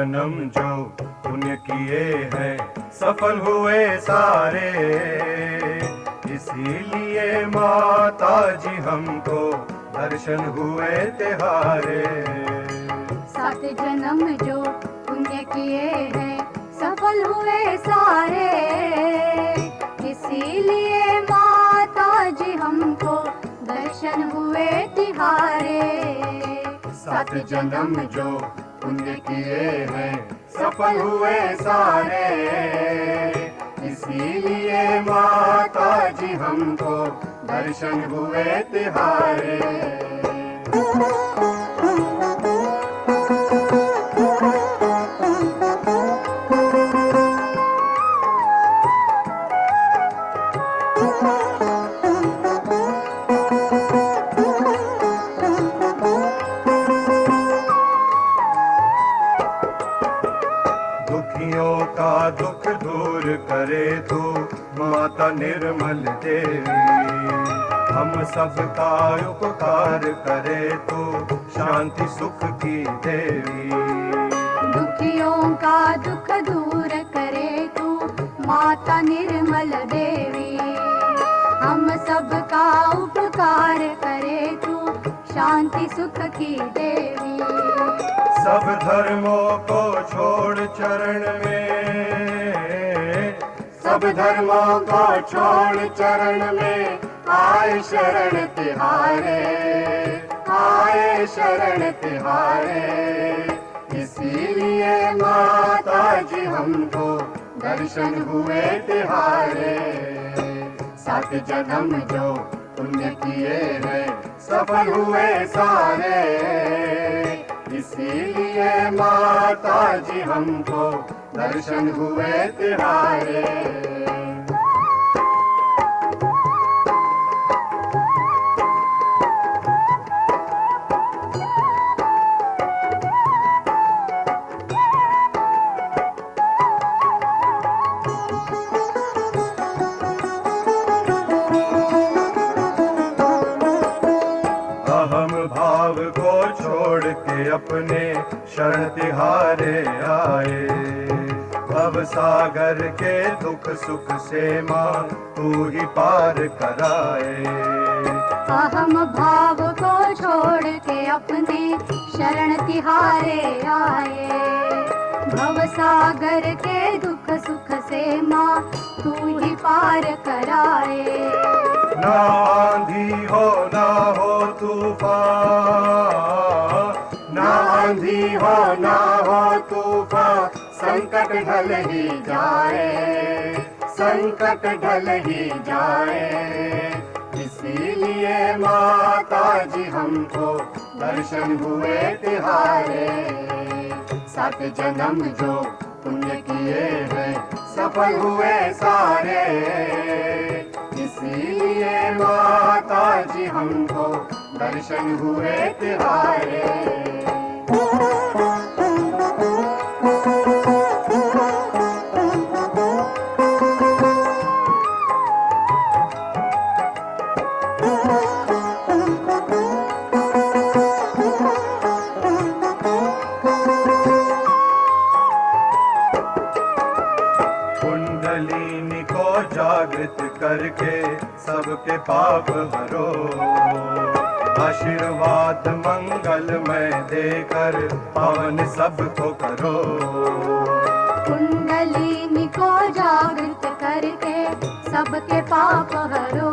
जन्म जो पुण्य किए हैं सफल हुए सारे, इसीलिए माता जी हमको दर्शन हुए तिहारे। 7 जन्म जो पुण्य किए हैं सफल हुए सारे, इसीलिए माता जी हमको दर्शन हुए तिहारे। 7 जन्म जो पुण्य किए हैं सफल हुए सारे, इसीलिए माता जी हमको दर्शन हुए तिहारे। दुखियों का दुख दूर करे तू माता निर्मल देवी, हम सबका उपकार करे तू शांति सुख की देवी। दुखियों का दुख दूर करे तू माता निर्मल देवी, हम सबका उपकार करे तू शांति सुख की देवी। सब धर्मों को छोड़ चरण में, सब धर्मों को छोड़ चरण में आए शरण तिहारे, आए शरण तिहारे। इसीलिए माता जी हमको दर्शन हुए तिहारे। 7 जन्म जो पुण्य किए हैं सफल हुए सारे, इसीलिए माता जी हमको दर्शन हुए तिहारे। अहम भाव को छोड़ के अपने शरण तिहारे आए, भव सागर के दुख सुख से माँ तू ही पार कराए। अहम भाव को छोड़ के अपने शरण तिहारे आए, भव सागर के दुख सुख से माँ तू ही पार कराए। ना आंधी हो ना हो तूफान, ना आंधी हो ना हो तूफान, संकट ढल ही जाए, संकट ढल ही जाए। इसीलिए माता जी हमको दर्शन हुए तिहारे। 7 जन्म जो पुण्य किए हैं सफल हुए सारे, इसीलिए माता जी हमको दर्शन हुए तिहारे। कुंडलिनी को जागृत करके सबके पाप हरो, आशीर्वाद मंगलमय देकर पावन सबको करो। कुंडलिनी को जागृत करके सबके पाप हरो,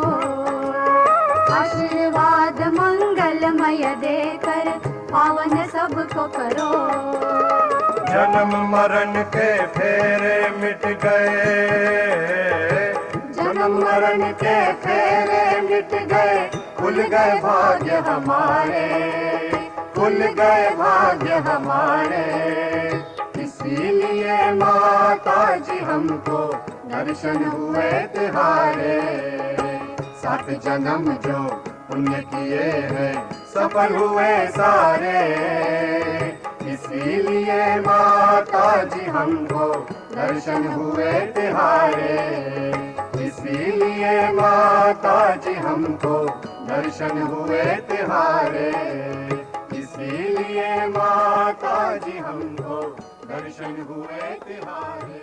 आशीर्वाद मंगलमय देकर पावन सबको करो। जन्म मरण के फेरे मिट गए, जन्म मरण के फेरे मिट गए, खुल गए भाग्य हमारे, खुल गए भाग्य हमारे। इसीलिए माता जी हमको दर्शन हुए तिहारे। 7 जन्म जो पुण्य किए हैं सफल हुए सारे, इसीलिए माता जी हमको दर्शन हुए तिहारे। इसीलिए माता जी हमको दर्शन हुए तिहारे। इसीलिए माता जी हमको दर्शन हुए तिहारे।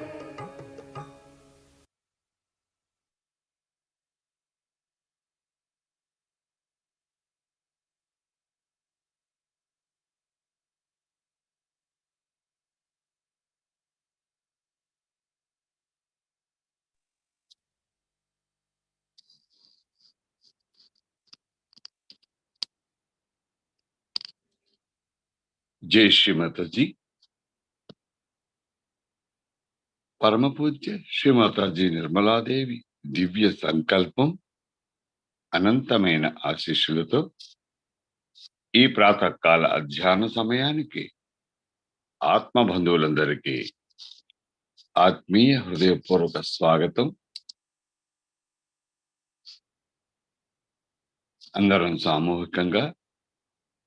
जय श्री माता जी। పరమ పూజ్య శ్రీమాతాజీ నిర్మలాదేవి దివ్య సంకల్పం అనంతమైన ఆశీస్సులతో ఈ ప్రాతకాల అధ్యాన సమయానికి ఆత్మబంధువులందరికీ ఆత్మీయ హృదయపూర్వక స్వాగతం. అందరం సామూహికంగా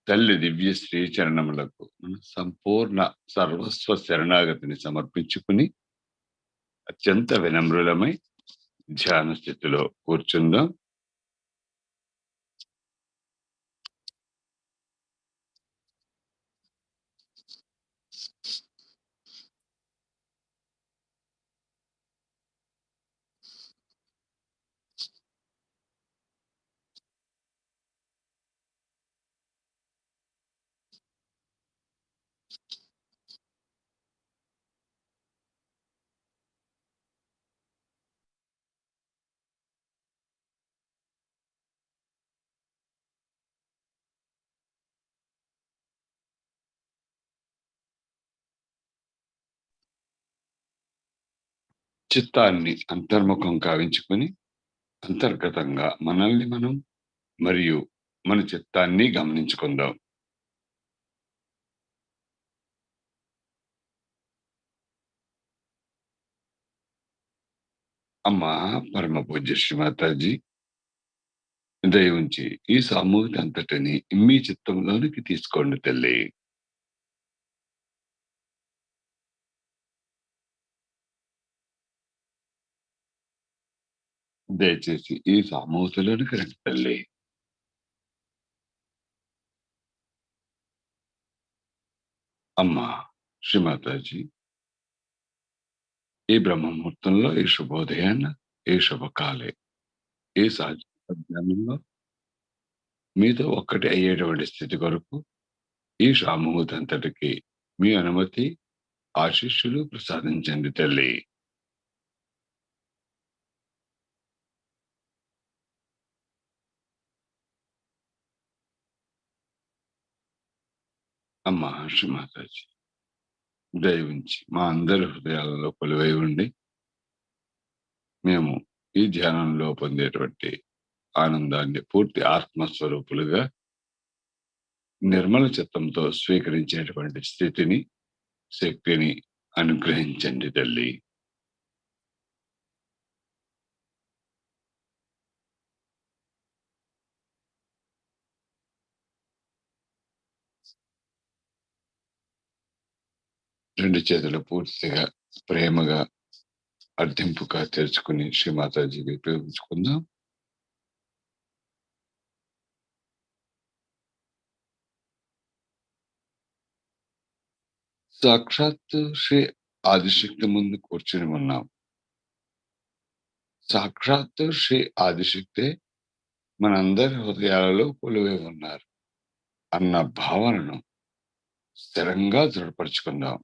తల్లి దివ్య శ్రీచరణములకు సంపూర్ణ సర్వస్వ శరణాగతిని సమర్పించుకుని అత్యంత వినమ్రులమై ధ్యాన స్థితిలో కూర్చుందాం. చిత్తాన్ని అంతర్ముఖం కావించుకుని అంతర్గతంగా మనల్ని మనం మరియు మన చిత్తాన్ని గమనించుకుందాం. అమ్మా పరమ పూజ్య శ్రీమాతాజీ దయ ఉంచి ఈ సామూహిక అంతటిని మీ చిత్తంలోనికి తీసుకోండి తల్లి. దయచేసి ఈ సామూహికలోనికి రండి తల్లి. అమ్మా శ్రీమాతాజీ ఈ బ్రహ్మముహూర్తంలో, ఈ శుభోదయాన్న, ఈ శుభకాలే, ఈ సాధ్యంలో మీతో ఒక్కటి అయ్యేటువంటి స్థితి కొరకు ఈ సామూహిక అంతటికి మీ అనుమతి ఆశీస్సులు ప్రసాదించండి తల్లి. అమ్మా శ్రీమాతాజీ దయవుంచి మా అందరి హృదయాలలో కొలువై ఉండి మేము ఈ ధ్యానంలో పొందేటువంటి ఆనందాన్ని పూర్తి ఆత్మస్వరూపులుగా నిర్మల చిత్తంతో స్వీకరించేటువంటి స్థితిని, శక్తిని అనుగ్రహించండి తల్లి. రెండు చేతులు పూర్తిగా ప్రేమగా అర్థింపుగా తెరుచుకుని శ్రీమాతాజీకి ఉపయోగించుకుందాం. సాక్షాత్ శ్రీ ఆదిశక్తి ముందు కూర్చుని ఉన్నాం. సాక్షాత్ శ్రీ ఆదిశక్తే మనందరి హృదయాలలో కొలువై ఉన్నారు అన్న భావనను స్థిరంగా దృఢపరుచుకుందాం.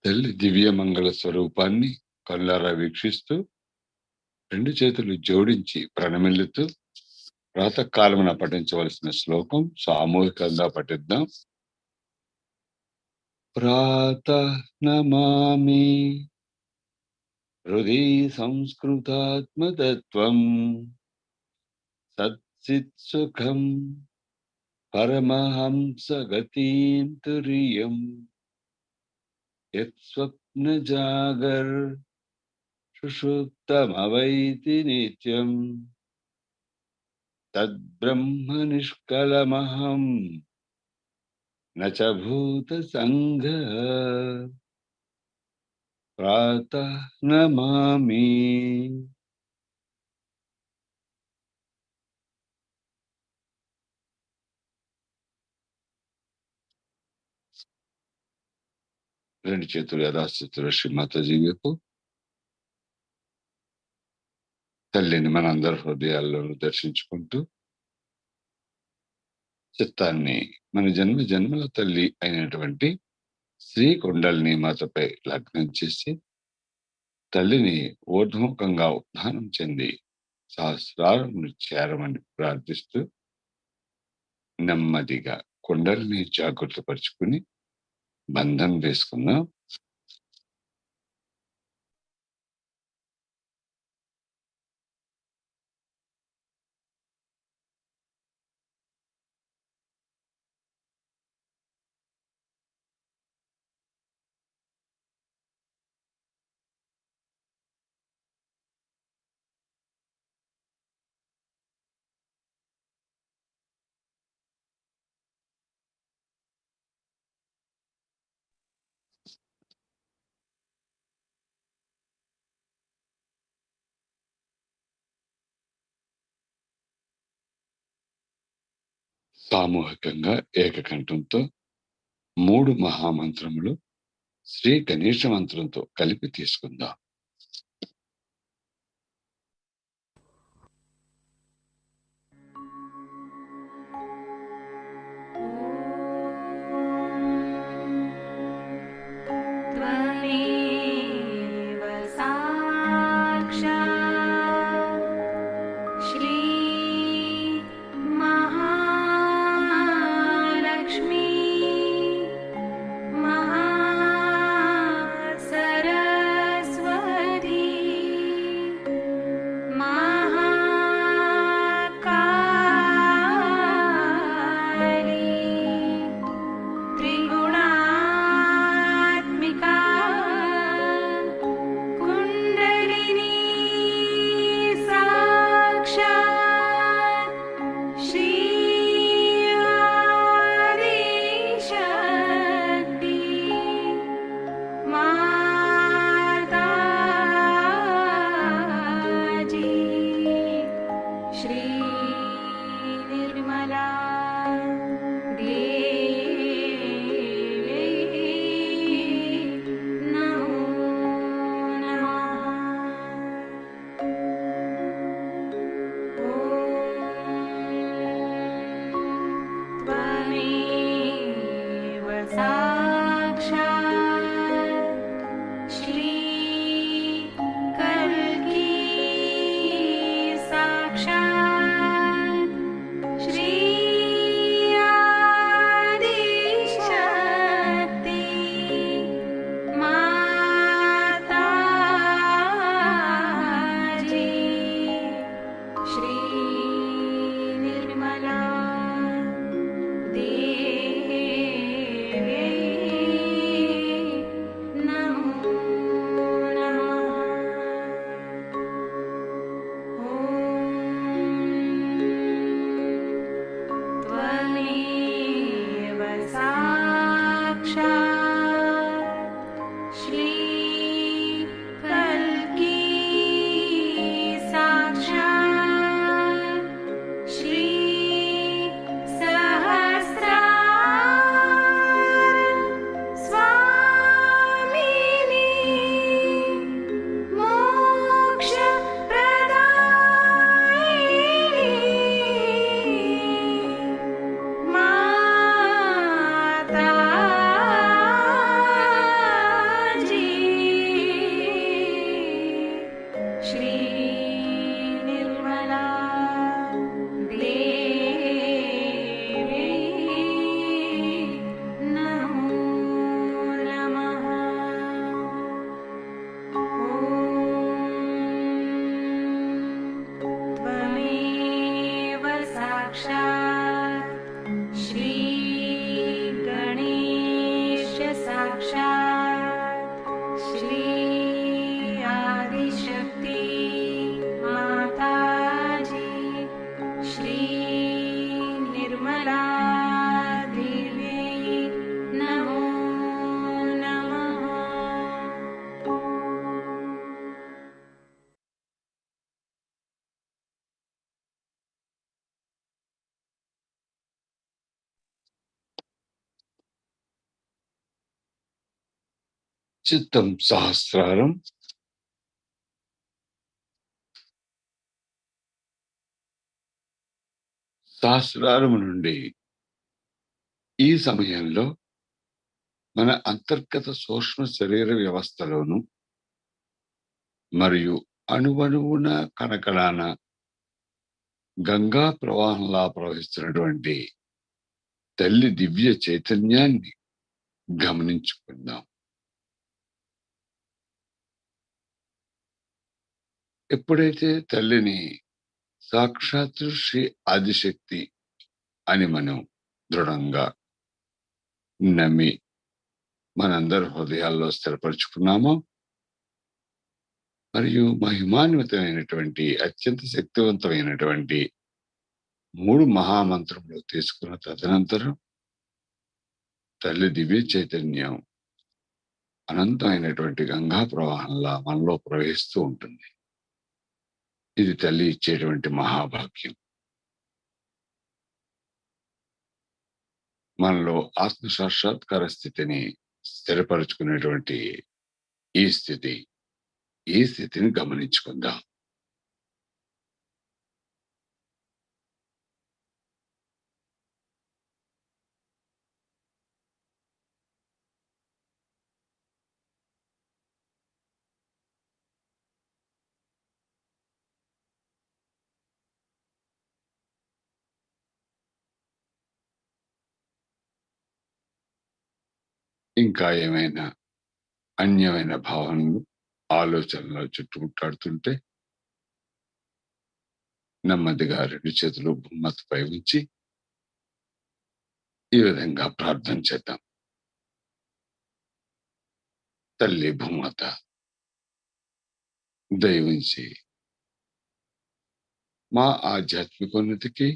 తల్లి దివ్య మంగళ స్వరూపాన్ని కళ్ళారా వీక్షిస్తూ రెండు చేతులు జోడించి ప్రణమిల్లుతూ ప్రాతకాలమున పఠించవలసిన శ్లోకం సామూహికంగా పఠిద్దాం. ప్రాతః నమామి హృది సంస్కృతాత్మతత్వం సత్సిత్ సుఖం పరమహంస గతిం తురియం యత్ స్వప్న జాగర్ సుషుప్తమవైతి నిత్యం తద్బ్రహ్మ నిష్కలమహం न च भूतसङ्घः प्रातः नमामि। రెండు చేతులు యథాస్థితిలో శ్రీమాతాజీ వైపు, తల్లిని మనందరి హృదయాల్లోనూ దర్శించుకుంటూ చిత్తాన్ని మన జన్మ జన్మల తల్లి అయినటువంటి శ్రీ కొండలిని మాతపై లగ్నం చేసి తల్లిని ఊర్ధ్వముఖంగా ఉత్థానం చెంది సహస్రారమును చేరమని ప్రార్థిస్తూ నెమ్మదిగా కొండల్ని జాగృతపరుచుకుని బంధం వేసుకుందాం. సామూహికంగా ఏకకంఠంతో 3 మహామంత్రములు శ్రీ గణేశ మంత్రంతో కలిపి తీసుకుందాం. చిత్తం సహస్రారం సహస్రారము నుండి ఈ సమయంలో మన అంతర్గత సూక్ష్మ శరీర వ్యవస్థలోను మరియు అణువణువున కణకణాన గంగా ప్రవాహంలా ప్రవహిస్తున్నటువంటి తల్లి దివ్య చైతన్యాన్ని గమనించుకుందాం. ఎప్పుడైతే తల్లిని సాక్షాత్తు శ్రీ ఆదిశక్తి అని మనం దృఢంగా నమ్మి మనందరి హృదయాల్లో స్థిరపరుచుకున్నామో, మరియు మహిమాన్వితమైనటువంటి అత్యంత శక్తివంతమైనటువంటి 3 మహామంత్రములు తీసుకున్న తదనంతరం తల్లి దివ్య చైతన్యం అనంతమైనటువంటి గంగా ప్రవాహంలా మనలో ప్రవహిస్తూ ఉంటుంది. ఇది తల్లి ఇచ్చేటువంటి మహాభాగ్యం. మనలో ఆత్మ సాక్షాత్కార స్థితిని స్థిరపరుచుకునేటువంటి ఈ స్థితిని గమనించుకుందాం. ఇంకా ఏమైనా అన్యమైన భావనలు, ఆలోచనలు చుట్టుముట్టాడుతుంటే నెమ్మదిగా 2 చేతులు భూమతిపై ఉంచి ఈ విధంగా ప్రార్థన చేద్దాం. తల్లి భూమాత, దయ ఉంచి మా ఆధ్యాత్మికోన్నతికి,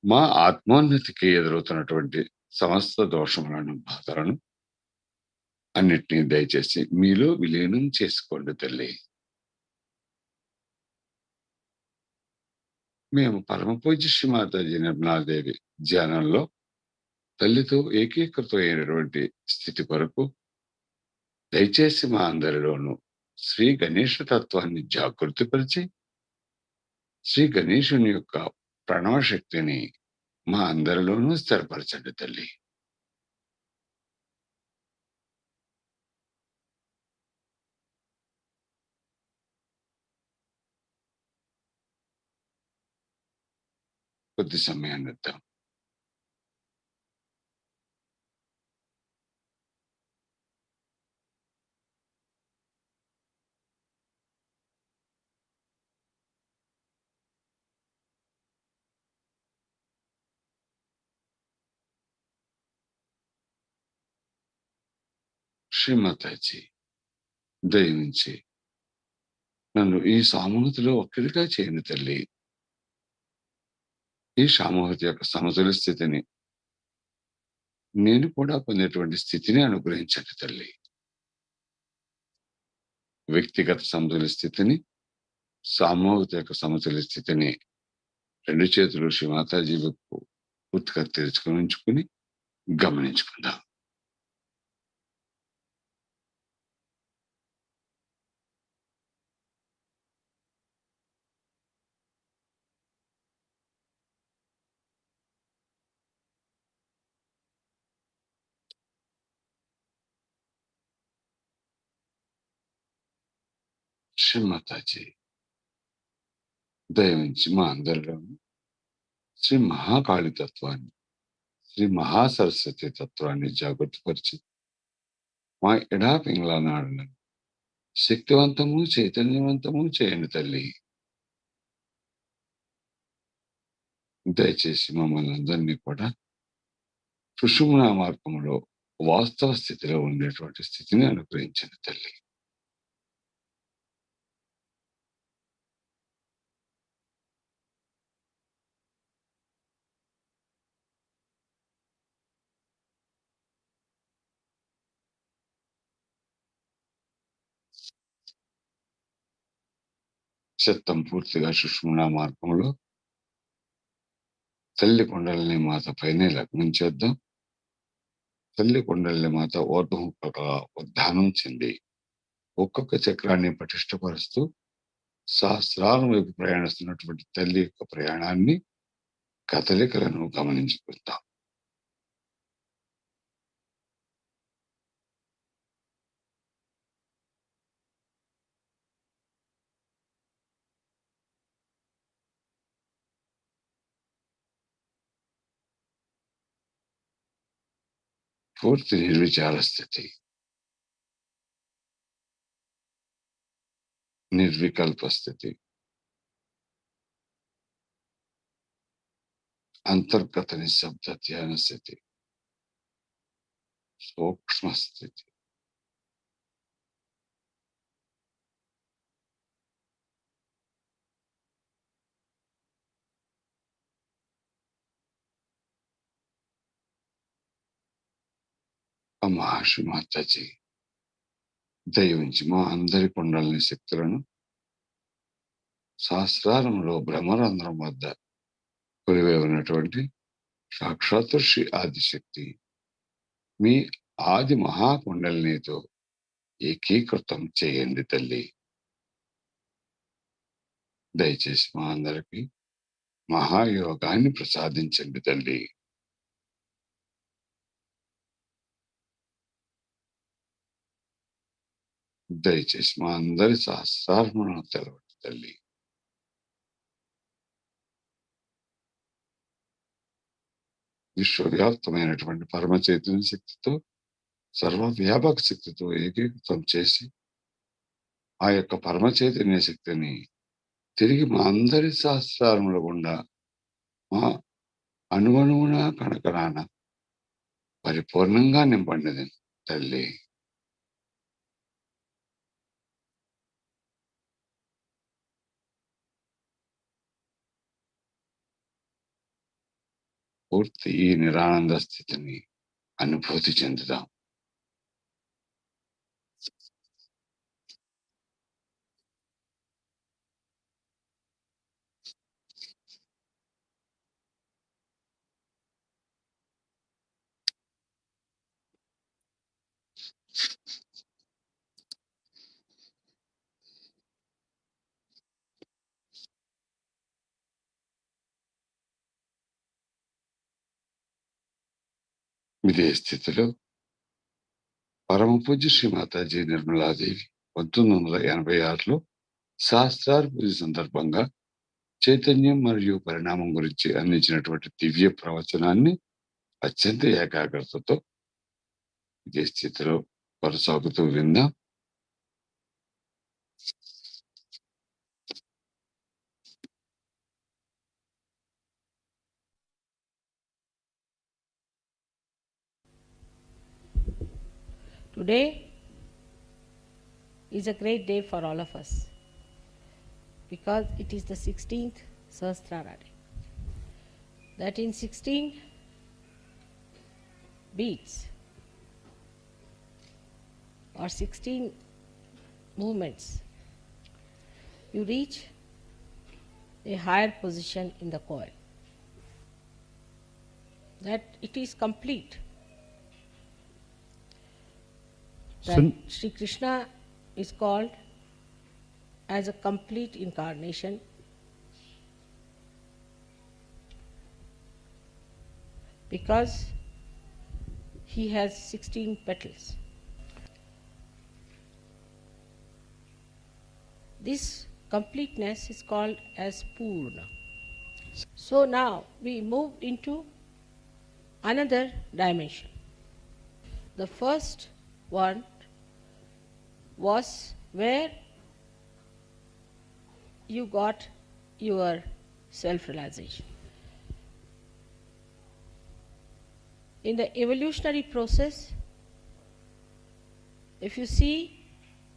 మా ఆత్మోన్నతికి ఎదురవుతున్నటువంటి సమస్త దోషములను, బాధలను అన్నిటినీ దయచేసి మీలో విలీనం చేసుకోండి తల్లి. మేము పరమ పూజ్య శ్రీ మాతాజీ నిర్మలాదేవి ధ్యానంలో తల్లితో ఏకీకృతం అయినటువంటి స్థితి కొరకు దయచేసి మా అందరిలోనూ శ్రీ గణేష తత్వాన్ని జాగృతిపరిచి శ్రీ గణేశుని యొక్క ప్రణవ శక్తిని మా అందరిలోనూ స్థిరపరచండి తల్లి. కొద్ది సమయాన్ని ఇద్దాం. శ్రీమాతాజీ, దయించి నన్ను ఈ సామూహికలో ఒక్కరిగా చేయని తల్లి. ఈ సామూహిక యొక్క సమతుల స్థితిని నేను కూడా పొందేటువంటి స్థితిని అనుగ్రహించండి తల్లి. వ్యక్తిగత సమతుల స్థితిని, సామూహిక యొక్క సమతుల స్థితిని 2 చేతులు శ్రీ మాతాజీ వైపు పూర్తిగా తెరుచుకొని ఉంచుకుని గమనించుకుందాం. శ్రీ మాతాజీ, దయవించి మా అందరిలో శ్రీ మహాకాళి తత్వాన్ని, శ్రీ మహాసరస్వతి తత్వాన్ని జాగృతపరిచి మా ఎడా పింగళ నాడులను శక్తివంతము, చైతన్యవంతము చేయండి తల్లి. దయచేసి మమ్మల్ని అందరినీ కూడా సుషుమ్నా మార్గంలో వాస్తవ స్థితిలో ఉండేటువంటి స్థితిని అనుగ్రహించండి తల్లి. చిత్తం పూర్తిగా సుషుమ్నా మార్గంలో తల్లి కొండలని మాత పైనే లగ్నం చేద్దాం. తల్లి కుండలిని మాత ఊర్ధ్వముఖగా ఉద్ధానం చెంది ఒక్కొక్క చక్రాన్ని పటిష్టపరుస్తూ సహస్రారం వైపు ప్రయాణిస్తున్నటువంటి తల్లి యొక్క ప్రయాణాన్ని కదలికలను గమనించుకుంటాం. పూర్తి నిర్విచార స్థితి, నిర్వికల్ప స్థితి, అంతర్గత నిశ్శబ్ద ధ్యాన స్థితి, సూక్ష్మ స్థితి. ఆ మహర్షి మాతాజీ దయవుంచి మా అందరి కుండలిని శక్తులను సహస్రారంలో బ్రహ్మరంధ్రం వద్ద కొలివై ఉన్నటువంటి సాక్షాత్తు శ్రీ ఆదిశక్తి మీ ఆది మహాకుండలినితో ఏకీకృతం చేయండి తల్లి. దయచేసి మా అందరికి మహాయోగాన్ని ప్రసాదించండి తల్లి. దయచేసి మా అందరి సహస్రార్మను తెలవండి తల్లి. విశ్వవ్యాప్తమైనటువంటి పరమ చైతన్య శక్తితో సర్వవ్యాపక శక్తితో ఏకీకృతం చేసి ఆ యొక్క పరమ చైతన్య శక్తిని తిరిగి మా అందరి సహస్రారముల గుండా మా అణువణువున కణకణాన పరిపూర్ణంగా నింపండిది తల్లి. పూర్తి ఈ నిరానంద స్థితిని అనుభూతి చెందుదాం. ఇదే స్థితిలో పరమ పూజ్య శ్రీ మాతాజీ నిర్మలాదేవి 1986లో సహస్రార పూజ సందర్భంగా చైతన్యం మరియు పరిణామం గురించి అందించినటువంటి దివ్య ప్రవచనాన్ని అత్యంత ఏకాగ్రతతో ఇదే స్థితిలో కొనసాగుతూ విందాం. Today is a great day for all of us because it is the 16th Sahasrara day. That in 16 beats or 16 movements, you reach a higher position in the coil. That it is complete. That Sri Krishna is called as a complete incarnation because he has 16 petals. This completeness is called as Purna. So now we move into another dimension. The first one was where you got your self-realization. In the evolutionary process, if you see,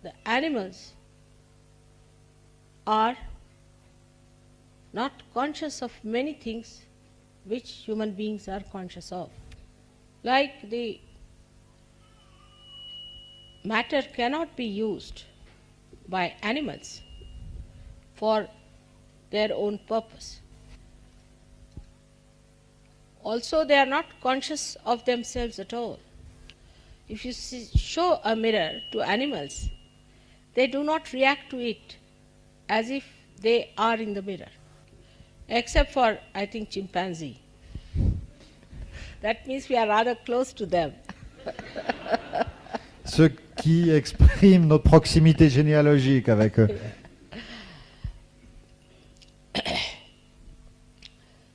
the animals are not conscious of many things which human beings are conscious of. Like the matter cannot be used by animals for their own purpose. Also, they are not conscious of themselves at all. if you show a mirror to animals, they do not react to it as if they are in the mirror, except for, I think, chimpanzee. That means we are rather close to them. Ce qui exprime notre proximité généalogique avec eux.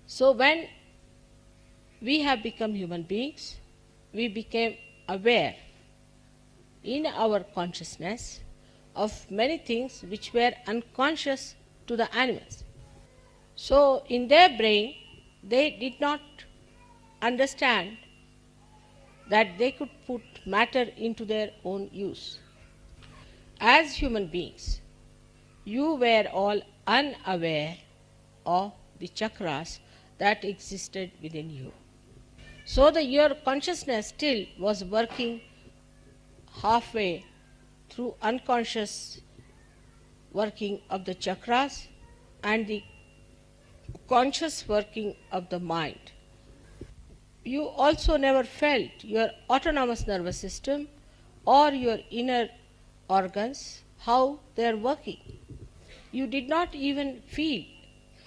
So when we have become human beings, we became aware in our consciousness of many things which were unconscious to the animals. So in their brain, they did not understand that they could put matter into their own use. As human beings, you were all unaware of the chakras that existed within you. So your consciousness still was working halfway through unconscious working of the chakras and the conscious working of the mind. You also never felt your autonomous nervous system or your inner organs, how they are working. You did not even feel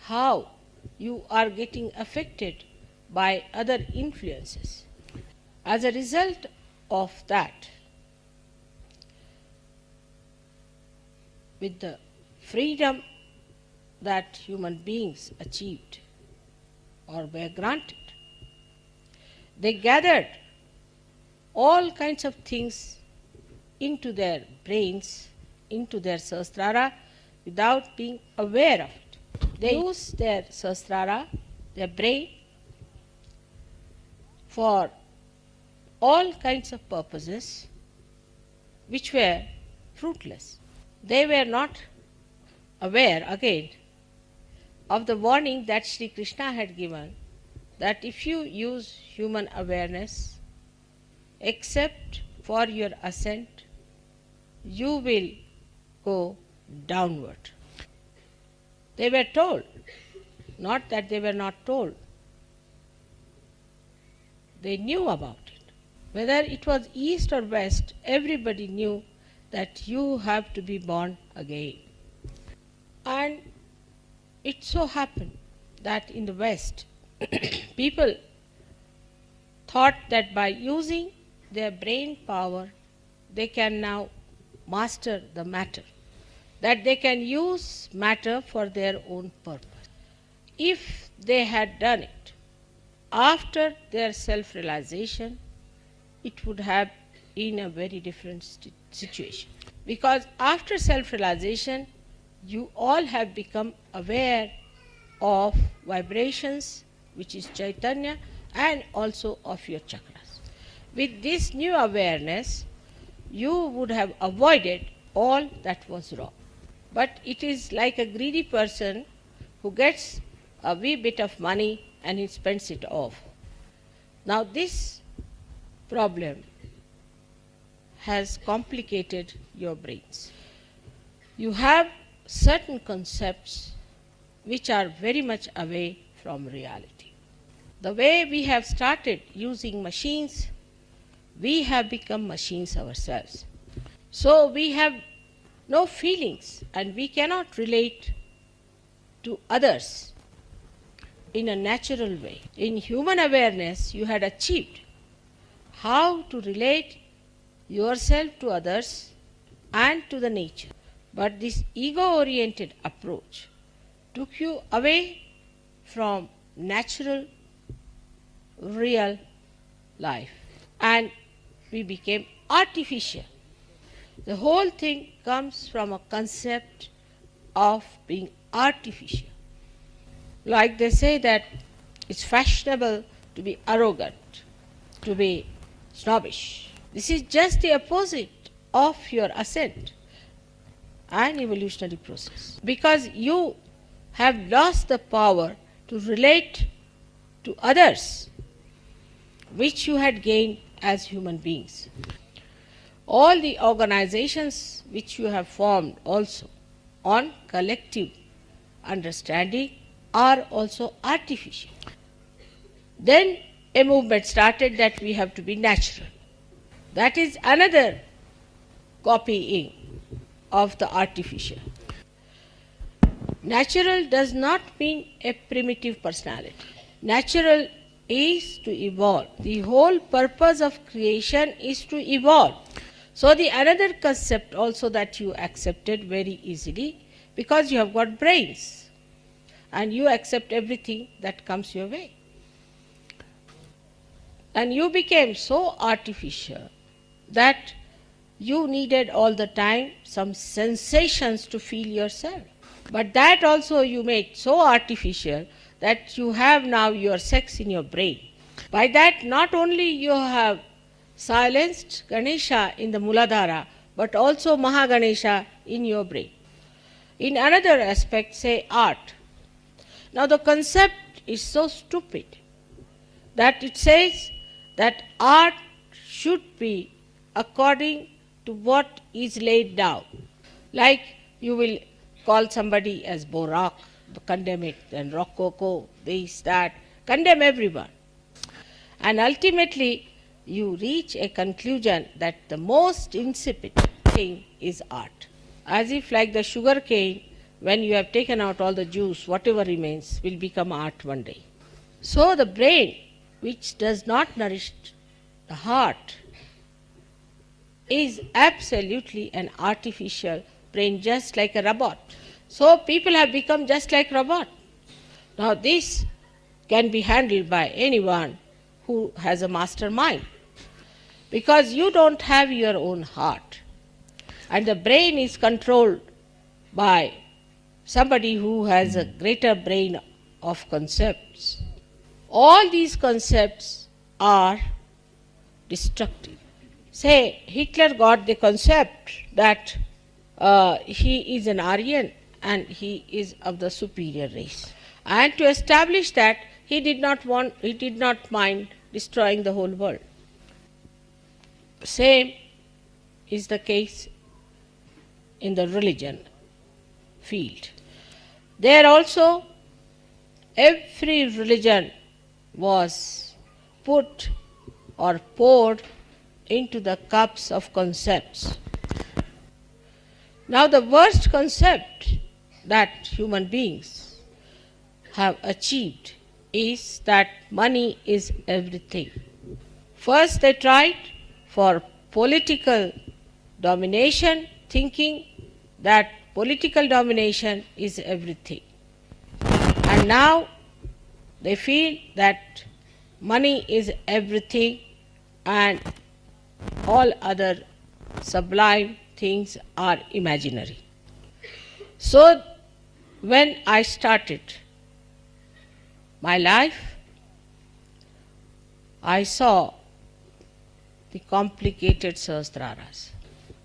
how you are getting affected by other influences. As a result of that, with the freedom that human beings achieved or were granted, they gathered all kinds of things into their brains, into their sahasrara, without being aware of it. They use their sahasrara, their brain, for all kinds of purposes which were fruitless. They were not aware, again, of the warning that Sri Krishna had given, that if you use human awareness except for your ascent, you will go downward. They were told, not that they were not told. They knew about it. Whether it was east or west, everybody knew that you have to be born again. And it so happened that in the West, people thought that by using their brain power, they can now master the matter, that they can use matter for their own purpose. If they had done it after their self-realization, it would have been a very different situation. Because after self-realization, you all have become aware of vibrations, which is Chaitanya, and also of your chakras. With this new awareness, you would have avoided all that was wrong. But it is like a greedy person who gets a wee bit of money and he spends it off. Now this problem has complicated your brains. You have certain concepts which are very much away from reality. The way we have started using machines, we have become machines ourselves. So we have no feelings and we cannot relate to others in a natural way. In human awareness, you had achieved how to relate yourself to others and to the nature. But this ego-oriented approach took you away from natural, real life, and we became artificial. The whole thing comes from a concept of being artificial. Like they say that it's fashionable to be arrogant, to be snobbish. This is just the opposite of your ascent and evolutionary process. Because you have lost the power to relate to others, which you had gained as human beings. All the organizations which you have formed also on collective understanding are also artificial. Then a movement started that we have to be natural. That is another copying of the artificial. Natural does not mean a primitive personality. Natural is to evolve. The whole purpose of creation is to evolve. So the another concept also that you accepted very easily, because you have got brains and you accept everything that comes your way. And you became so artificial that you needed all the time some sensations to feel yourself. But that also you made so artificial that you have now your sex in your brain. By that not only you have silenced Ganesha in the Muladhara, but also Mahaganesha in your brain. In another aspect, say art. Now the concept is so stupid that it says that art should be according to what is laid down. Like you will call somebody as Baroque, condemn it, and Rococo, this, that, condemn everyone. And ultimately you reach a conclusion that the most insipid thing is art. As if like the sugar cane, when you have taken out all the juice, whatever remains will become art one day. So the brain, which does not nourish the heart, is absolutely an artificial brain, just like a robot. So people have become just like robot. Now this can be handled by anyone who has a master mind, because you don't have your own heart, and the brain is controlled by somebody who has a greater brain of concepts. All these concepts are destructive. Say Hitler got the concept that he is an Aryan and he is of the superior race. And to establish that, he did not mind destroying the whole world. Same is the case in the religion field. There also, every religion was put or poured into the cups of concepts. Now the worst concept that human beings have achieved is that money is everything. First they tried for political domination, thinking that political domination is everything. And now they feel that money is everything and all other sublime things are imaginary. So when I started my life, I saw the complicated Sahasraras.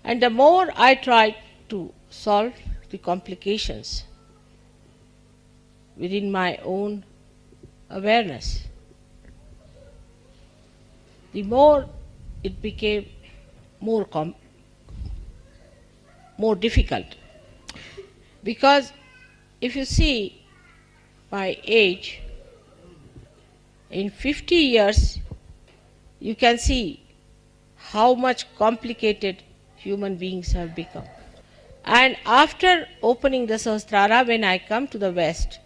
And the more I tried to solve the complications within my own awareness, the more it became more difficult. Because if you see my age, in 50 years, you can see how much complicated human beings have become. And after opening the Sahasrara, when I come to the West,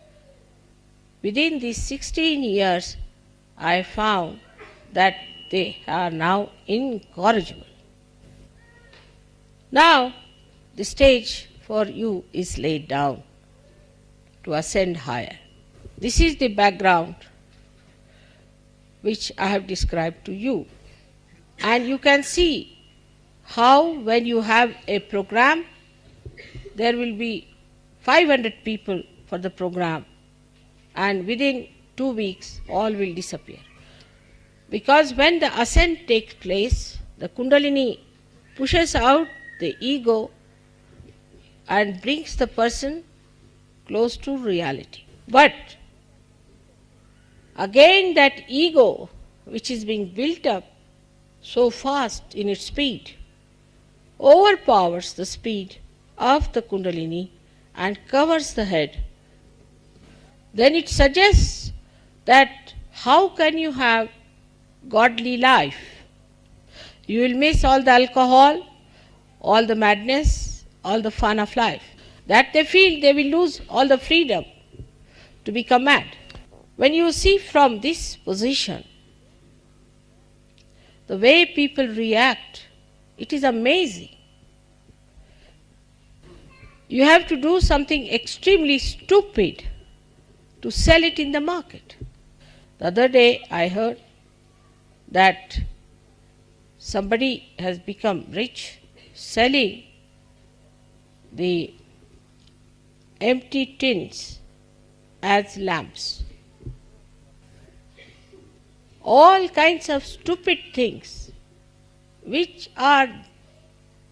within these 16 years, I found that they are now incorrigible. Now, the stage for you is laid down to ascend higher. This is the background which I have described to you. And you can see how when you have a program, there will be 500 people for the program, and within 2 weeks all will disappear. Because when the ascent takes place, the Kundalini pushes out the ego and brings the person close to reality. But again that ego which is being built up so fast in its speed overpowers the speed of the Kundalini and covers the head. Then it suggests that how can you have godly life You will miss all the alcohol, all the madness, all the fun of life. That they feel they will lose all the freedom to become mad. When you see from this position, the way people react, it is amazing. You have to do something extremely stupid to sell it in the market. The other day I heard that somebody has become rich selling the empty tins as lamps. All kinds of stupid things which are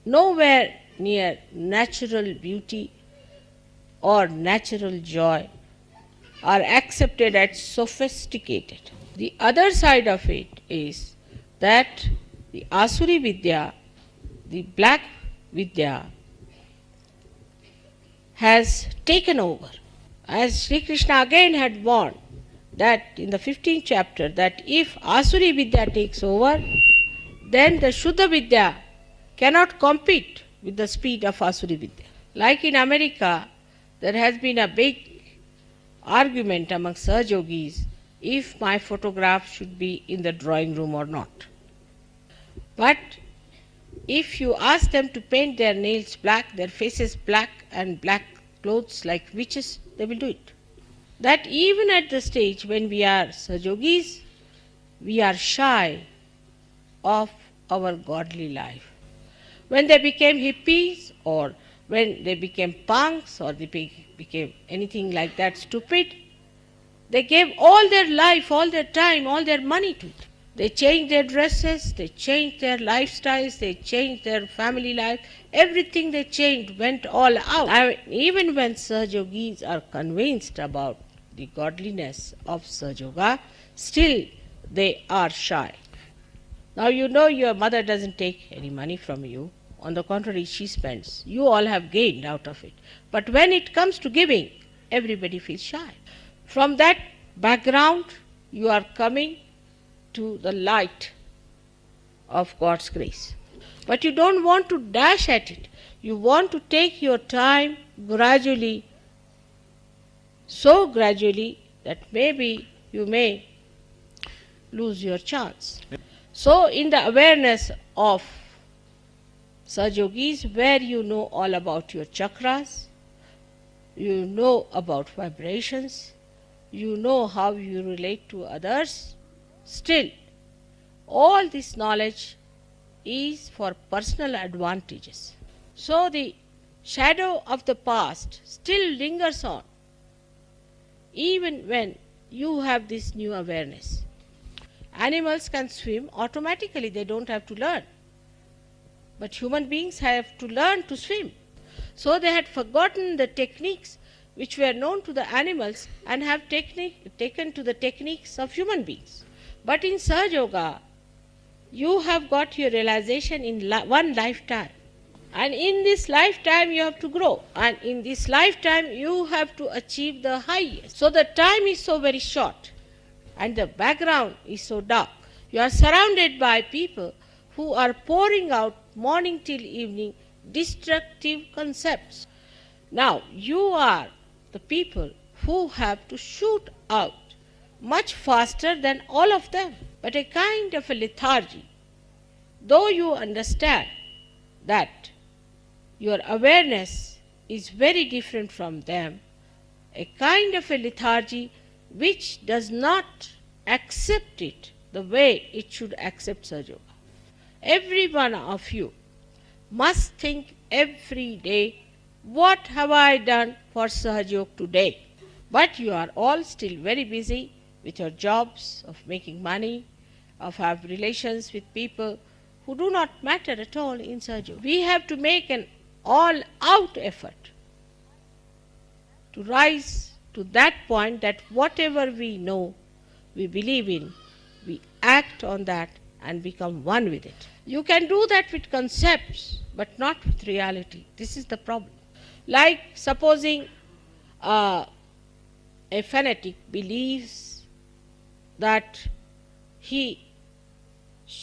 nowhere near natural beauty or natural joy are accepted as sophisticated. The other side of it is that the Asuri Vidya, the black Vidya, has taken over. As Sri Krishna again had warned that in the 15th chapter, that if Asuri Vidya takes over, then the Shuddha Vidya cannot compete with the speed of Asuri Vidya. Like in America, there has been a big argument among Sahaja Yogis if my photograph should be in the drawing room or not. But if you ask them to paint their nails black, their faces black, and black clothes like witches, they will do it. That even at the stage when we are Sahaja Yogis, we are shy of our godly life. When they became hippies, or when they became punks, or they became anything like that stupid, they gave all their life, all their time, all their money to it. They changed their dresses, they changed their lifestyles, they changed their family life, everything they changed went all out. Even when Sahaja Yogis are convinced about the godliness of Sahaja Yoga, still they are shy. Now you know your mother doesn't take any money from you. On the contrary, she spends. You all have gained out of it. But when it comes to giving, everybody feels shy. From that background, you are coming to the light of God's grace. But you don't want to dash at it. You want to take your time gradually, so gradually that maybe you may lose your chance. So in the awareness of Sahaja Yogis, where you know all about your chakras, you know about vibrations, you know how you relate to others, still all this knowledge is for personal advantages. So the shadow of the past still lingers on, even when you have this new awareness. Animals can swim automatically, they don't have to learn. But human beings have to learn to swim. So they had forgotten the techniques which were known to the animals and have taken to the techniques of human beings. But in Sahaja Yoga, you have got your realization in one lifetime. And in this lifetime you have to grow. And in this lifetime you have to achieve the highest. So the time is so very short. And the background is so dark. You are surrounded by people who are pouring out morning till evening destructive concepts. Now, you are the people who have to shoot out much faster than all of them, but a kind of a lethargy. Though you understand that your awareness is very different from them, a kind of a lethargy which does not accept it the way it should accept Sahaja Yoga. Every one of you must think every day, what have I done for Sahaja Yoga today? But you are all still very busy with your jobs, of making money, of have relations with people who do not matter at all in Sahaja Yoga. We have to make an all-out effort to rise to that point that whatever we know, we believe in, we act on that and become one with it. You can do that with concepts, but not with reality. This is the problem. Like supposing a fanatic believes that he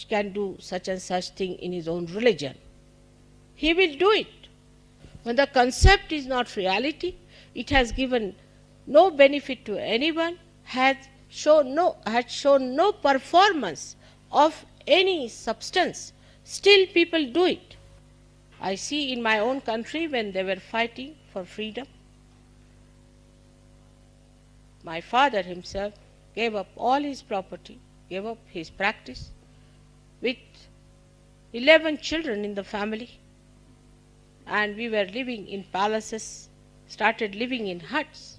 can do such and such thing in his own religion. He will do it. When the concept is not reality, it has given no benefit to anyone, had shown no performance of any substance, still people do it. I see in my own country when they were fighting for freedom, my father himself gave up all his property, gave up his practice with 11 children in the family, and we were living in palaces, started living in huts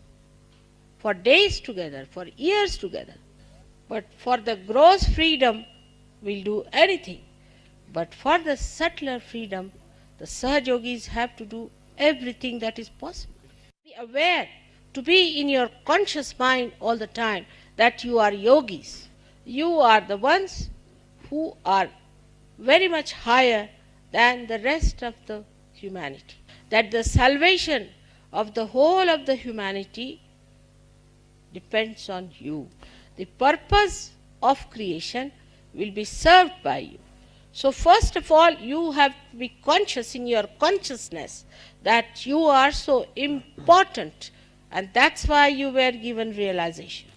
for days together, for years together. But for the gross freedom, we'll do anything. But for the subtler freedom, the Sahajogis have to do everything that is possible. Be aware, to be in your conscious mind all the time that you are yogis. You are the ones who are very much higher than the rest of the humanity. That the salvation of the whole of the humanity depends on you. The purpose of creation will be served by you. So first of all, you have to be conscious in your consciousness that you are so important, and that's why you were given realization.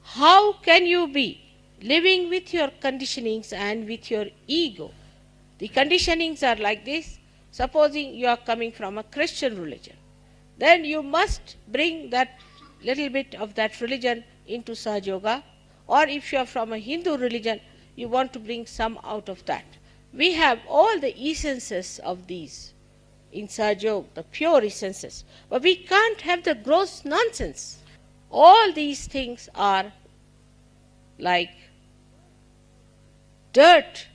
How can you be living with your conditionings and with your ego? The conditionings are like this. Supposing you are coming from a Christian religion, then you must bring that little bit of that religion into Sahaja Yoga, or if you are from a Hindu religion, you want to bring some out of that. We have all the essences of these in Sahaja Yoga, the pure essences, but we can't have the gross nonsense. All these things are like dirt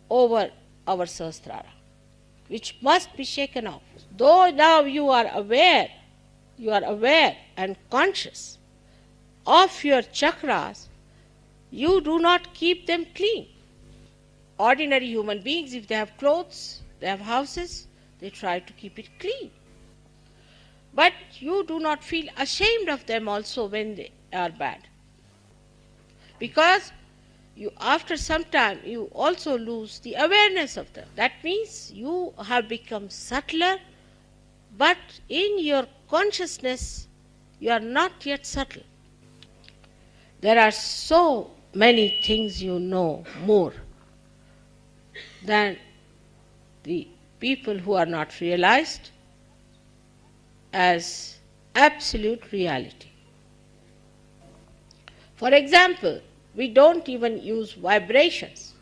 over our Sahasrara, which must be shaken off. Though now you are aware and conscious of your chakras, you do not keep them clean. Ordinary human beings, if they have clothes, they have houses, they try to keep it clean. But you do not feel ashamed of them also when they are bad. Because you, after some time, you also lose the awareness of them. That means you have become subtler, but in your consciousness, you are not yet subtle. There are so many things you know more than the people who are not realized as absolute reality. For example, we don't even use vibrations.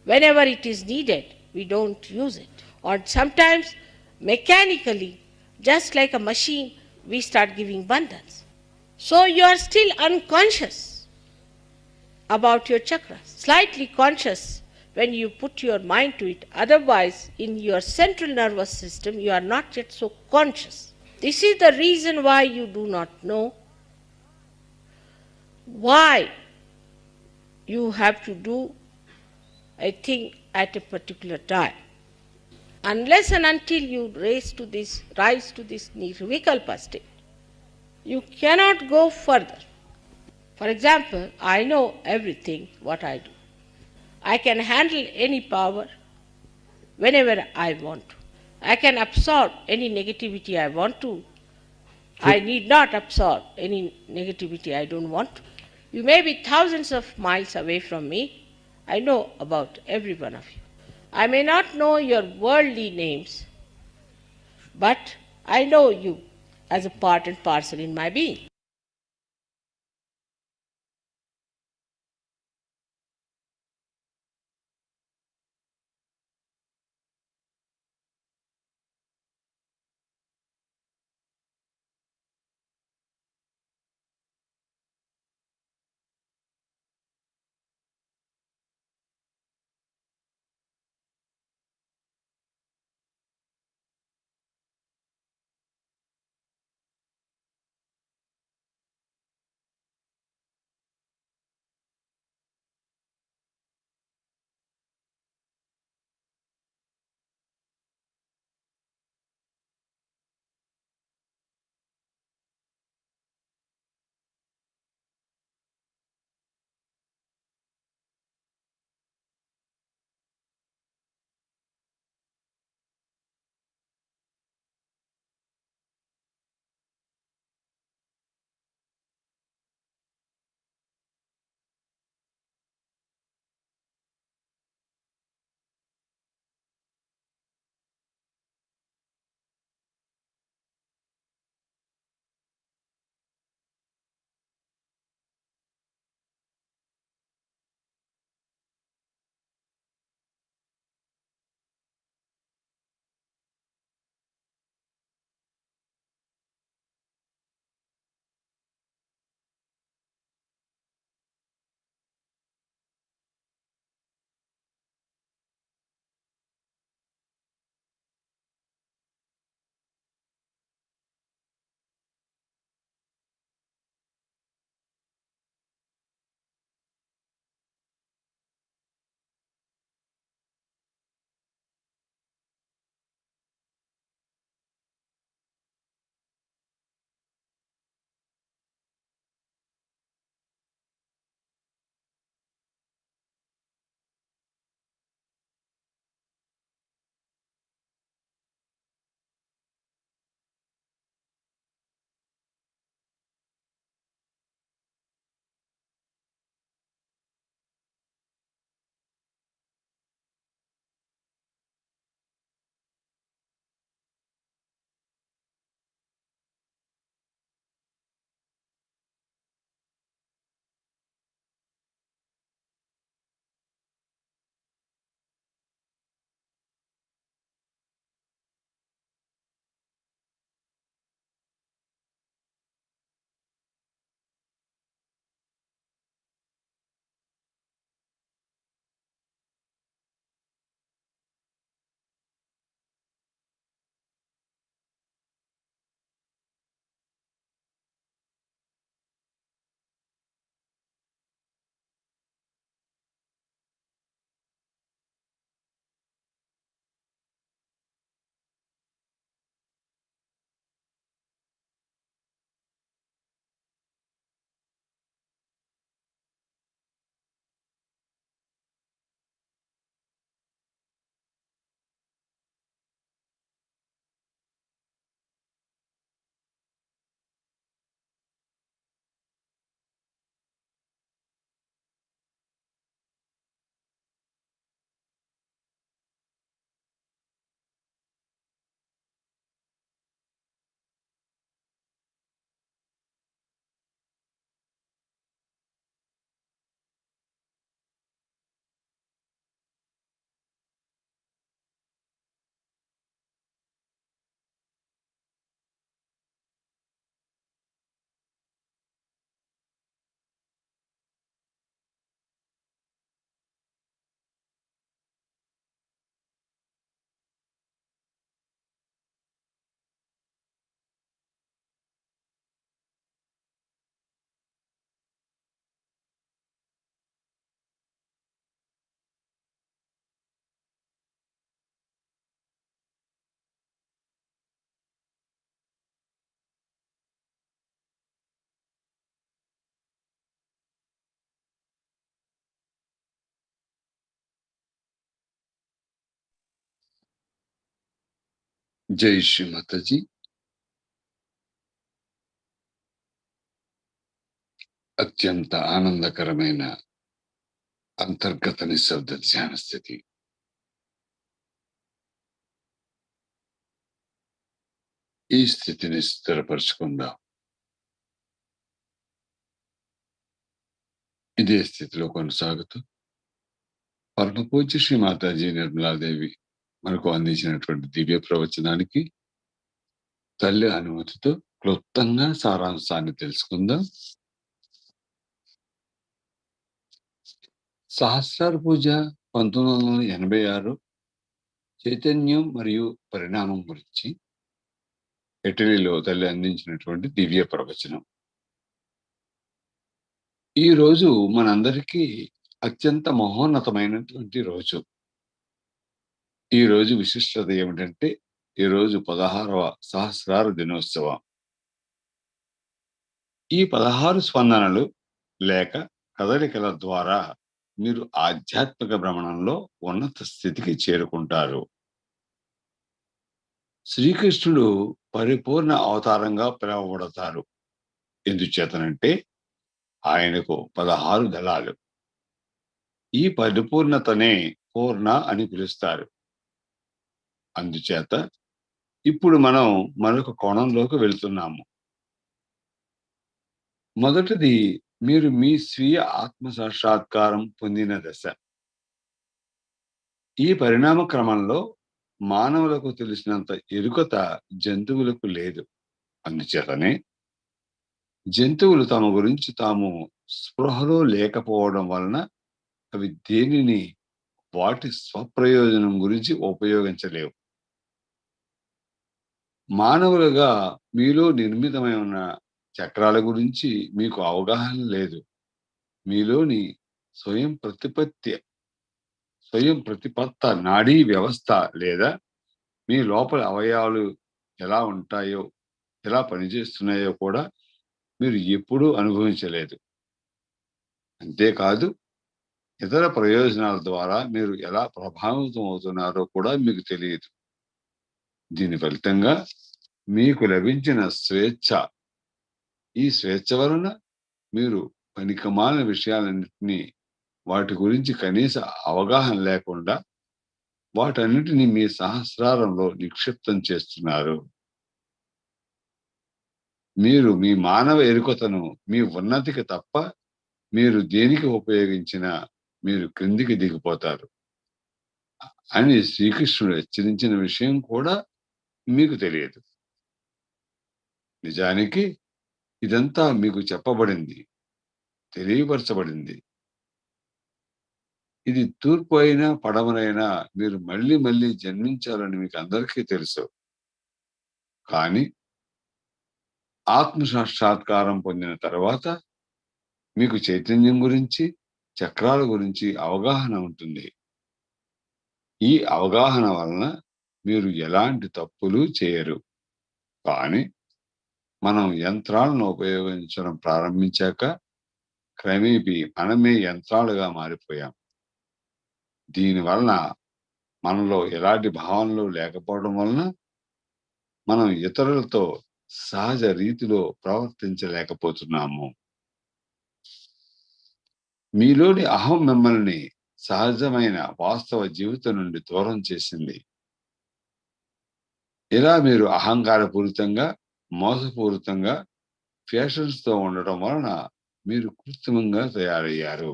Whenever it is needed, we don't use it. Or sometimes mechanically, just like a machine, we start giving bandhans. So you are still unconscious about your chakras, slightly conscious when you put your mind to it. Otherwise, in your central nervous system, you are not yet so conscious. This is the reason why you do not know why you have to do a thing at a particular time. Unless and until you rise to this nirvikalpa state, you cannot go further. For example, I know everything what I do. I can handle any power whenever I want to. I can absorb any negativity I want to. I need not absorb any negativity I don't want to. You may be thousands of miles away from me. I know about every one of you. I may not know your worldly names, but I know you as a part and parcel in my being. జై శ్రీ మాతాజీ. అత్యంత ఆనందకరమైన అంతర్గత నిశ్శబ్ద ధ్యాన స్థితి. ఈ స్థితిని స్థిరపరచుకుందాం. ఇదే స్థితిలో కొనసాగుతూ పరమ పూజ్య శ్రీ మాతాజీ నిర్మలాదేవి మనకు అందించినటువంటి దివ్య ప్రవచనానికి తల్లి అనుమతితో క్లుప్తంగా సారాంశాన్ని తెలుసుకుందాం. సహస్రార పూజ 1986 చైతన్యం మరియు పరిణామం గురించి ఇటలీలో తల్లి అందించినటువంటి దివ్య ప్రవచనం. ఈ రోజు మనందరికీ అత్యంత మహోన్నతమైనటువంటి రోజు. ఈ రోజు విశిష్టత ఏమిటంటే ఈ రోజు 16వ సహస్రార దినోత్సవం. ఈ 16 స్పందనలు లేక కదలికల ద్వారా మీరు ఆధ్యాత్మిక భ్రమణంలో ఉన్నత స్థితికి చేరుకుంటారు. శ్రీకృష్ణుడు పరిపూర్ణ అవతారంగా పిలువబడతారు. ఎందుచేతనంటే ఆయనకు 16 దళాలు. ఈ పరిపూర్ణతనే పూర్ణ అని పిలుస్తారు. అందుచేత ఇప్పుడు మనం మరొక కోణంలోకి వెళ్తున్నాము. మొదటిది మీరు మీ స్వీయ ఆత్మ సాక్షాత్కారం పొందిన దశ. ఈ పరిణామ క్రమంలో మానవులకు తెలిసినంత ఎరుకత జంతువులకు లేదు. అందుచేతనే జంతువులు తమ గురించి తాము స్పృహలో లేకపోవడం వలన అవి దేనిని వాటి స్వప్రయోజనం గురించి ఉపయోగించలేవు. మానవులుగా మీలో నిర్మితమై ఉన్న చక్రాల గురించి మీకు అవగాహన లేదు. మీలోని స్వయం ప్రతిపత్త నాడీ వ్యవస్థ లేదా మీ లోపల అవయవాలు ఎలా ఉంటాయో, ఎలా పనిచేస్తున్నాయో కూడా మీరు ఎప్పుడూ అనుభవించలేదు. అంతేకాదు ఇతర ప్రయోజనాల ద్వారా మీరు ఎలా ప్రభావితం అవుతున్నారో కూడా మీకు తెలియదు. దీని ఫలితంగా మీకు లభించిన స్వేచ్ఛ, ఈ స్వేచ్ఛ వలన మీరు పనికిమాలిన విషయాలన్నింటినీ వాటి గురించి కనీస అవగాహన లేకుండా వాటన్నిటిని మీ సహస్రారంలో నిక్షిప్తం చేస్తున్నారు. మీరు మీ మానవ ఎరుకతను మీ ఉన్నతికి తప్ప మీరు దేనికి ఉపయోగించినా మీరు క్రిందికి దిగిపోతారు అని శ్రీకృష్ణుడు హెచ్చరించిన విషయం కూడా మీకు తెలియదు. నిజానికి ఇదంతా మీకు చెప్పబడింది, తెలియపరచబడింది. ఇది తూర్పు అయినా పడమరైనా మీరు మళ్ళీ మళ్ళీ జన్మించాలని మీకు అందరికీ తెలుసు. కానీ ఆత్మ సాక్షాత్కారం పొందిన తర్వాత మీకు చైతన్యం గురించి, చక్రాల గురించి అవగాహన ఉంటుంది. ఈ అవగాహన వలన మీరు ఎలాంటి తప్పులు చేయరు. కానీ మనం యంత్రాలను ఉపయోగించడం ప్రారంభించాక క్రమేపీ మనమే యంత్రాలుగా మారిపోయాం. దీనివలన మనలో ఎలాంటి భావనలు లేకపోవడం వలన మనం ఇతరులతో సహజ రీతిలో ప్రవర్తించలేకపోతున్నాము. మీలోని అహం మిమ్మల్ని సహజమైన వాస్తవ జీవితం నుండి దూరం చేసింది. ఇలా మీరు అహంకారపూరితంగా, మోసపూరితంగా, ఫ్యాషన్స్ తో ఉండటం వలన మీరు కృత్రిమంగా తయారయ్యారు.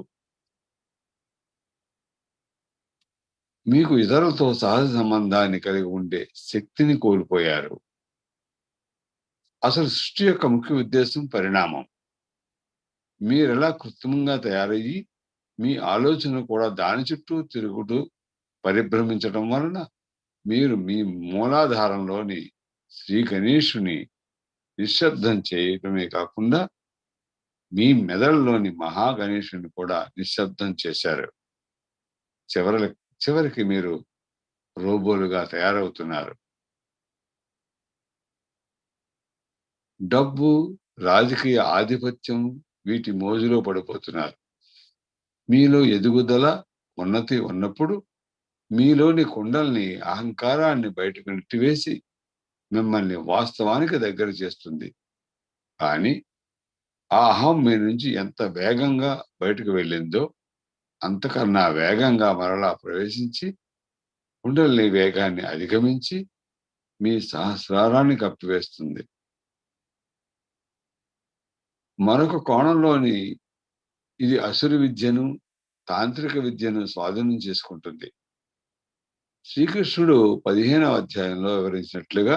మీకు ఇతరులతో సహజ సంబంధాన్ని కలిగి ఉండే శక్తిని కోల్పోయారు. అసలు సృష్టి యొక్క ముఖ్య ఉద్దేశం పరిణామం. మీరెలా కృత్రిమంగా తయారయ్యి మీ ఆలోచన కూడా దాని చుట్టూ తిరుగుతూ పరిభ్రమించడం వలన మీరు మీ మూలాధారంలోని శ్రీ గణేశుని నిశ్శబ్దం చేయటమే కాకుండా మీ మెదడులోని మహాగణేశుని కూడా నిశ్శబ్దం చేశారు. చివరికి మీరు రోబోలుగా తయారవుతున్నారు. డబ్బు, రాజకీయ ఆధిపత్యం వీటి మోజులో పడిపోతున్నారు. మీలో ఎదుగుదల, ఉన్నతి ఉన్నప్పుడు మీలోని కుండల్ని, అహంకారాన్ని బయటకు నెట్టివేసి మిమ్మల్ని వాస్తవానికి దగ్గర చేస్తుంది. కానీ ఆ అహం మీ నుంచి ఎంత వేగంగా బయటకు వెళ్ళిందో అంతకన్నా వేగంగా మరలా ప్రవేశించి కుండలిని వేగాన్ని అధిగమించి మీ సహస్రారాన్ని కప్పివేస్తుంది. మరొక కోణంలోని ఇది అసుర విద్యను, తాంత్రిక విద్యను స్వాధీనం చేసుకుంటుంది. శ్రీకృష్ణుడు 15వ అధ్యాయంలో వివరించినట్లుగా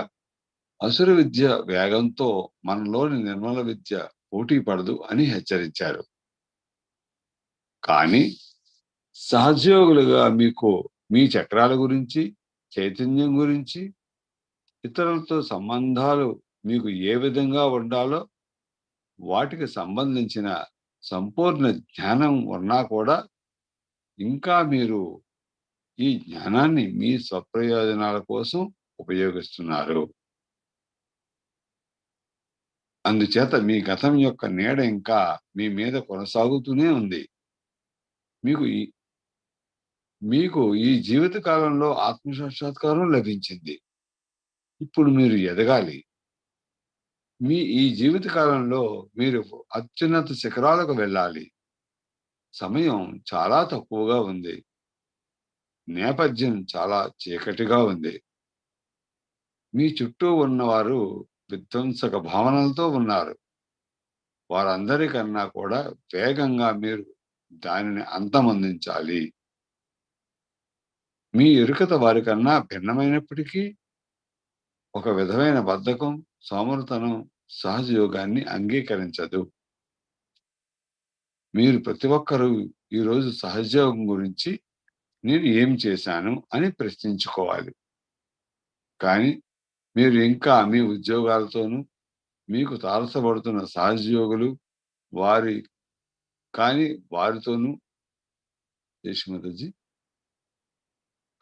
అసుర విద్య వేగంతో మనలోని నిర్మల విద్య పోటీ పడదు అని హెచ్చరించారు. కానీ సహజయోగులుగా మీకు మీ చక్రాల గురించి, చైతన్యం గురించి, ఇతరులతో సంబంధాలు మీకు ఏ విధంగా ఉండాలో వాటికి సంబంధించిన సంపూర్ణ జ్ఞానం ఉన్నా కూడా ఇంకా మీరు ఈ జ్ఞానాన్ని మీ స్వప్రయోజనాల కోసం ఉపయోగిస్తున్నారు. అందుచేత మీ గతం యొక్క నీడ ఇంకా మీ మీద కొనసాగుతూనే ఉంది. మీకు ఈ మీకు ఈ జీవిత కాలంలో ఆత్మసాక్షాత్కారం లభించింది. ఇప్పుడు మీరు ఎదగాలి. మీ ఈ జీవిత కాలంలో మీరు అత్యున్నత శిఖరాలకు వెళ్ళాలి. సమయం చాలా తక్కువగా ఉంది. నేపథ్యం చాలా చీకటిగా ఉంది. మీ చుట్టూ ఉన్నవారు విధ్వంసక భావనలతో ఉన్నారు. వారందరికన్నా కూడా వేగంగా మీరు దానిని అంతమొందించాలి. మీ ఎరుకత వారికన్నా భిన్నమైనప్పటికీ ఒక విధమైన బద్ధకం, సోమరితనం సహజయోగాన్ని అంగీకరించదు. మీరు ప్రతి ఒక్కరూ ఈరోజు సహజయోగం గురించి నేను ఏం చేశాను అని ప్రశ్నించుకోవాలి. కానీ మీరు ఇంకా మీ ఉద్యోగాలతోనూ మీకు తారసపడుతున్న సహజయోగులు వారి కానీ వారితోనూ యశోమతజీ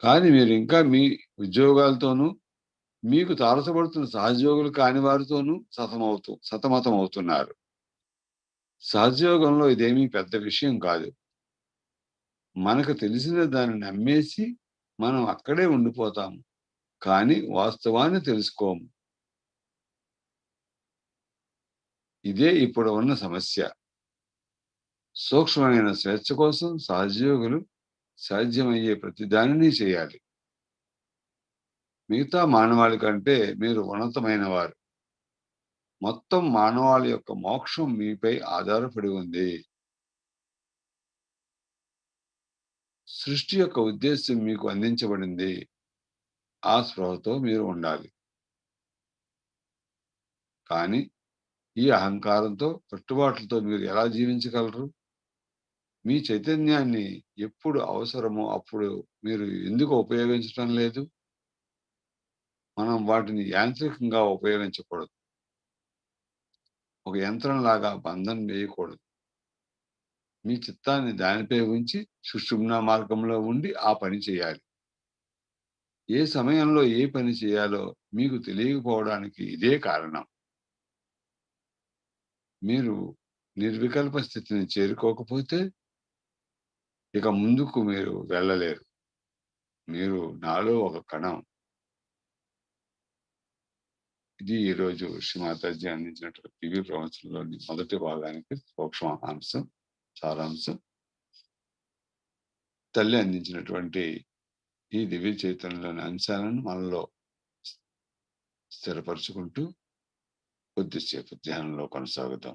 కానీ మీరు ఇంకా మీ ఉద్యోగాలతోనూ మీకు తారసపడుతున్న సహజయోగులు కాని వారితోనూ సతమతం అవుతున్నారు. సహజయోగంలో ఇదేమీ పెద్ద విషయం కాదు. మనకు తెలిసిన దాన్ని నమ్మేసి మనం అక్కడే ఉండిపోతాము. కానీ వాస్తవాన్ని తెలుసుకోము. ఇదే ఇప్పుడు ఉన్న సమస్య. సూక్ష్మమైన స్వేచ్ఛ కోసం సహజయోగులు సాధ్యమయ్యే ప్రతి దానిని చేయాలి. మిగతా మానవాళి కంటే మీరు ఉన్నతమైన వారు. మొత్తం మానవాళి యొక్క మోక్షం మీపై ఆధారపడి ఉంది. సృష్టి యొక్క ఉద్దేశం మీకు అందించబడింది. ఆ స్పృహతో మీరు ఉండాలి. కానీ ఈ అహంకారంతో, కట్టుబాట్లతో మీరు ఎలా జీవించగలరు? మీ చైతన్యాన్ని ఎప్పుడు అవసరమో అప్పుడు మీరు ఎందుకు ఉపయోగించటం లేదు? మనం వాటిని యాంత్రికంగా ఉపయోగించకూడదు. ఒక యంత్రంలాగా బంధం వేయకూడదు. మీ చిత్తాన్ని దానిపై ఉంచి సుషుమ్నా మార్గంలో ఉండి ఆ పని చేయాలి. ఏ సమయంలో ఏ పని చేయాలో మీకు తెలియకపోవడానికి ఇదే కారణం. మీరు నిర్వికల్ప స్థితిని చేరుకోకపోతే ఇక ముందుకు మీరు వెళ్ళలేరు. మీరు నాలో ఒక కణం. ఇది ఈరోజు శ్రీమాతాజీ అందించినటువంటి దివ్య ప్రవచనంలోని మొదటి భాగానికి సూక్ష్మాంశం, సారాంశం. తల్లి అందించినటువంటి ఈ దివ్య చైతన్యంలోని అంశాలను మనలో స్థిరపరుచుకుంటూ కొద్దిసేపు ధ్యానంలో కొనసాగుతాం.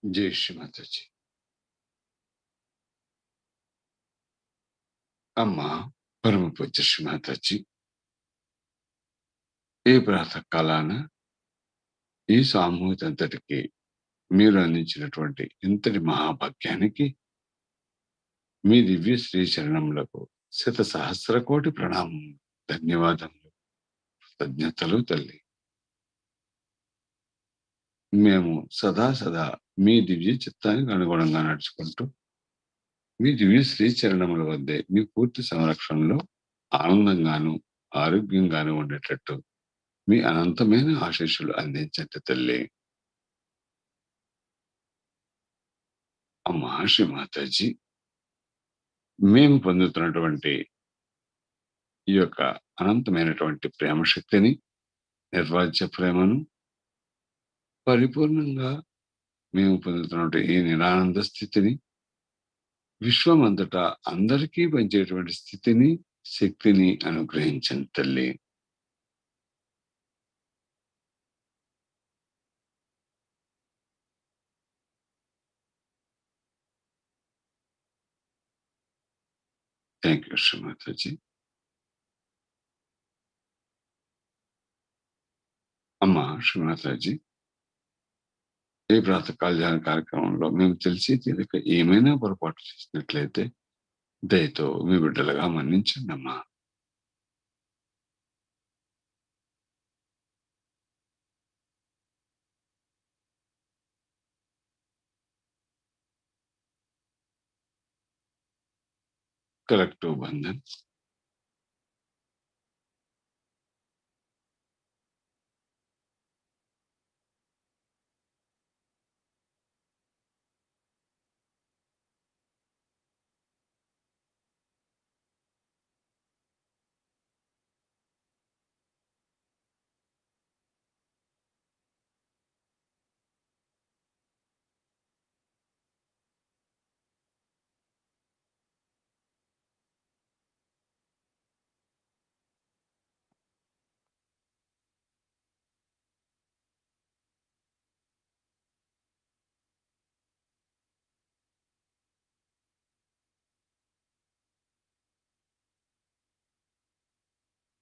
जय श्री माता जी. అమ్మా పరమ పూజ్య శ్రీ మాతాజీ, ఈ ప్రాతకాలాన ఈ సామూహిక అంతటికి మీరు అందించినటువంటి ఇంతటి మహాభాగ్యానికి మీ దివ్య శ్రీ చరణములకు శత సహస్ర కోటి ప్రణామం, ధన్యవాదములు, కృతజ్ఞతలు తల్లి. మేము సదా మీ దివ్య చిత్తానికి అనుగుణంగా నడుచుకుంటూ మీ దివ్య శ్రీ చరణముల వద్దే మీ పూర్తి సంరక్షణలో ఆనందంగాను ఆరోగ్యంగాను ఉండేటట్టు మీ అనంతమైన ఆశీస్సులు అందించండి తల్లి. అమ్మా శ్రీ మాతాజీ, మేము పొందుతున్నటువంటి ఈ యొక్క అనంతమైనటువంటి ప్రేమ శక్తిని, నిర్వాజ్య ప్రేమను పరిపూర్ణంగా మేము పొందుతున్నటువంటి ఈ నిరానంద స్థితిని, విశ్వమంతటా అందరికీ పంచేటువంటి స్థితిని, శక్తిని అనుగ్రహించండి తల్లి. Thank you Shri Mataji. అమ్మా శ్రీ మాతాజీ, ఈ ప్రాతకాల ధ్యాన కార్యక్రమంలో మేము తెలిసి తెలియక ఏమైనా పొరపాటు చేసినట్లయితే దయతో మీ బిడ్డలుగా మన్నించండి అమ్మా. కలెక్టివ్ బంధన్.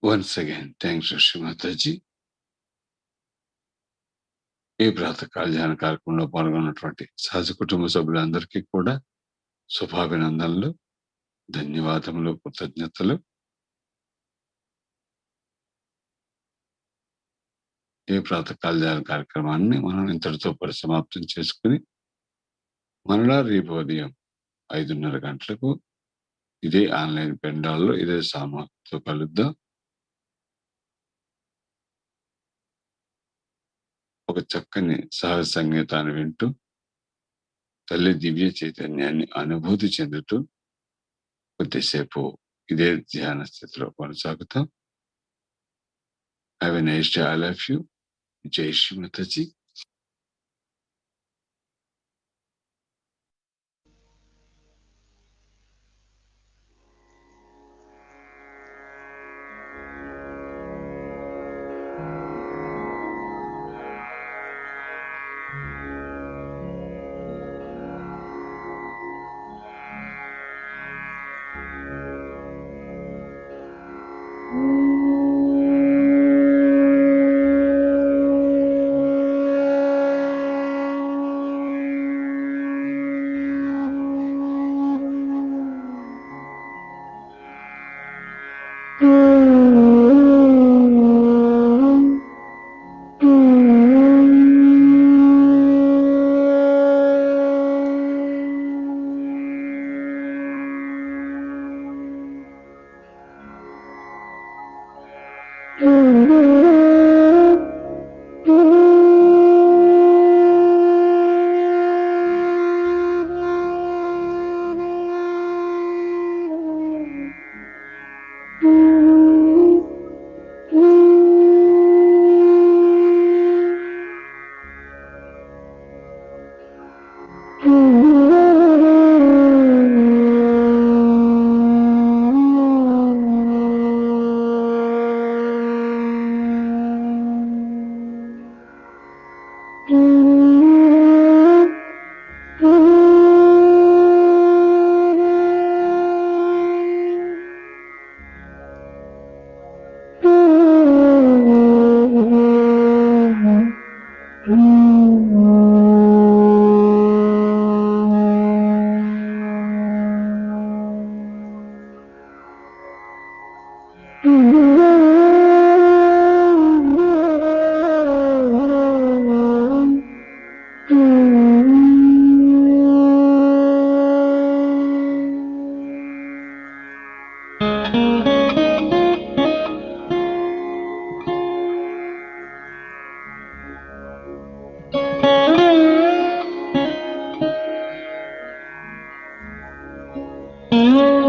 Once again thanks Shri Mataji. ఈ ప్రాతకాల ధ్యాన కార్యక్రమంలో పాల్గొన్నటువంటి సహజ కుటుంబ సభ్యులందరికీ కూడా శుభాభినందనలు, ధన్యవాదములు, కృతజ్ఞతలు. ఈ ప్రాతకాల ధ్యాన కార్యక్రమాన్ని మనం ఇంతటితో పరిసమాప్తం చేసుకుని మరలా రేపు ఉదయం 5:30 గంటలకు ఇదే ఆన్లైన్ పెండాల్లో ఇదే సామర్థ్యంతో కలుద్దాం. ఒక చక్కని సహజ సంగీతాన్ని వింటూ తల్లి దివ్య చైతన్యాన్ని అనుభూతి చెందుతూ కొద్దిసేపు ఇదే ధ్యాన స్థితిలో కొనసాగుతాం. Have a nice day, all of you. జై శ్రీ మాతాజీ. Thank you.